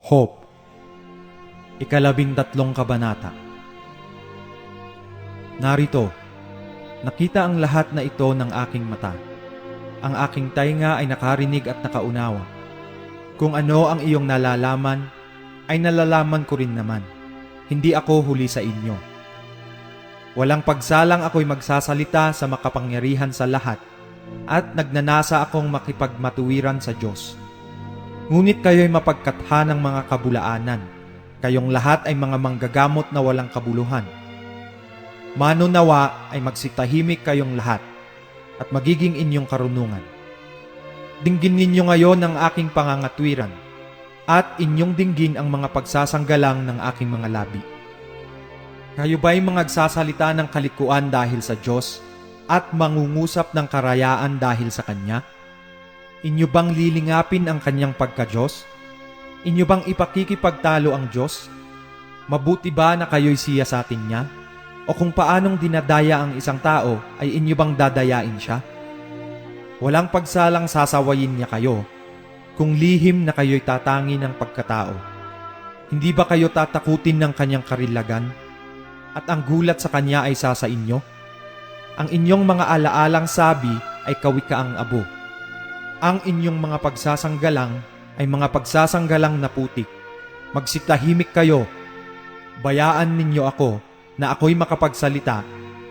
Hope, 13 kabanata. Narito, nakita ang lahat na ito ng aking mata. Ang aking tainga ay nakarinig at nakaunawa. Kung ano ang iyong nalalaman, ay nalalaman ko rin naman. Hindi ako huli sa inyo. Walang pagsalang ako'y magsasalita sa makapangyarihan sa lahat, at nagnanasa akong makipagmatuwiran sa Diyos. Ngunit kayo'y mapagkatha ng mga kabulaanan. Kayong lahat ay mga manggagamot na walang kabuluhan. Manunawa ay magsitahimik kayong lahat at magiging inyong karunungan. Dinggin ninyo ngayon ang aking pangangatwiran at inyong dinggin ang mga pagsasanggalang ng aking mga labi. Kayo ba'y magsasalita ng kalikuan dahil sa Diyos at mangungusap ng karayaan dahil sa Kanya? Inyo bang lilingapin ang Kanyang pagka-Diyos? Inyo bang ipakikipagtalo ang Diyos? Mabuti ba na kayo'y siyasatin niya? O kung paanong dinadaya ang isang tao, ay inyo bang dadayain siya? Walang pagsalang sasawayin niya kayo, kung lihim na kayo'y tatangi ng pagkatao. Hindi ba kayo tatakutin ng Kanyang karilagan? At ang gulat sa Kanya ay sasa inyo? Ang inyong mga alaalang sabi ay kawikaang abo. Ang inyong mga pagsasanggalang ay mga pagsasanggalang na putik. Magsitahimik kayo. Bayaan ninyo ako na ako'y makapagsalita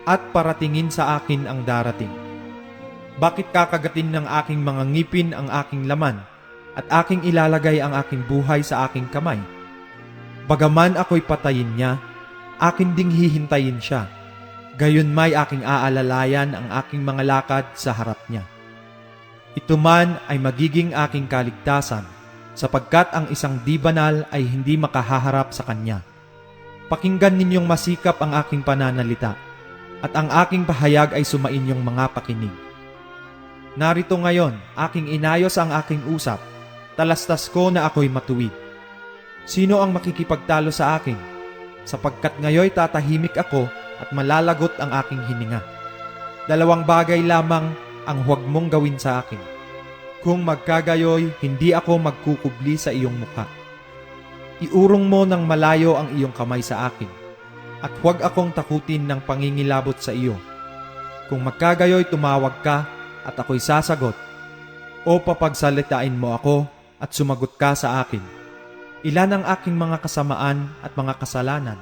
at paratingin sa akin ang darating. Bakit kakagatin ng aking mga ngipin ang aking laman at aking ilalagay ang aking buhay sa aking kamay? Bagaman ako'y patayin niya, akin ding hihintayin siya. Gayon may aking aalalayan ang aking mga lakad sa harap niya. Ito man ay magiging aking kaligtasan, sapagkat ang isang di banal ay hindi makahaharap sa Kanya. Pakinggan ninyong masikap ang aking pananalita, at ang aking pahayag ay sumainyong mga pakinig. Narito ngayon, aking inayos ang aking usap, talastas ko na ako'y matuwid. Sino ang makikipagtalo sa akin? Sapagkat ngayoy tatahimik ako at malalagot ang aking hininga. 2 bagay lamang ang huwag mong gawin sa akin. Kung magkagayoy, hindi ako magkukubli sa iyong mukha. Iurong mo ng malayo ang iyong kamay sa akin, at huwag akong takutin ng pangingilabot sa iyo. Kung magkagayoy, tumawag ka, at ako'y sasagot, o papagsalitain mo ako, at sumagot ka sa akin. Ilan ang aking mga kasamaan at mga kasalanan?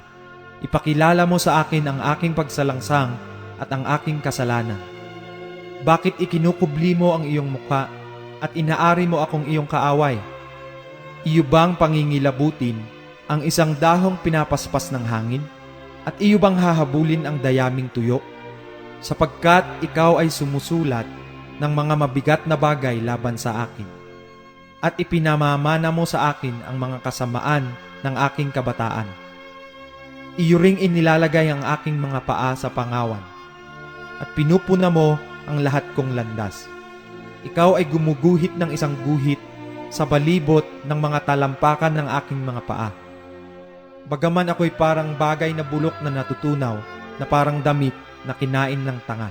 Ipakilala mo sa akin ang aking pagsalangsang at ang aking kasalanan. Bakit ikinukubli mo ang iyong mukha at inaari mo akong iyong kaaway? Iyo bang pangingilabutin ang isang dahong pinapaspas ng hangin? At iyo bang hahabulin ang dayaming tuyo? Sapagkat ikaw ay sumusulat ng mga mabigat na bagay laban sa akin. At ipinamamana mo sa akin ang mga kasamaan ng aking kabataan. Iyo ring inilalagay ang aking mga paa sa pangawan. At pinupuna mo ang lahat kong landas. Ikaw ay gumuguhit ng isang guhit sa balibot ng mga talampakan ng aking mga paa. Bagaman ako'y parang bagay na bulok na natutunaw, na parang damit na kinain ng tanga.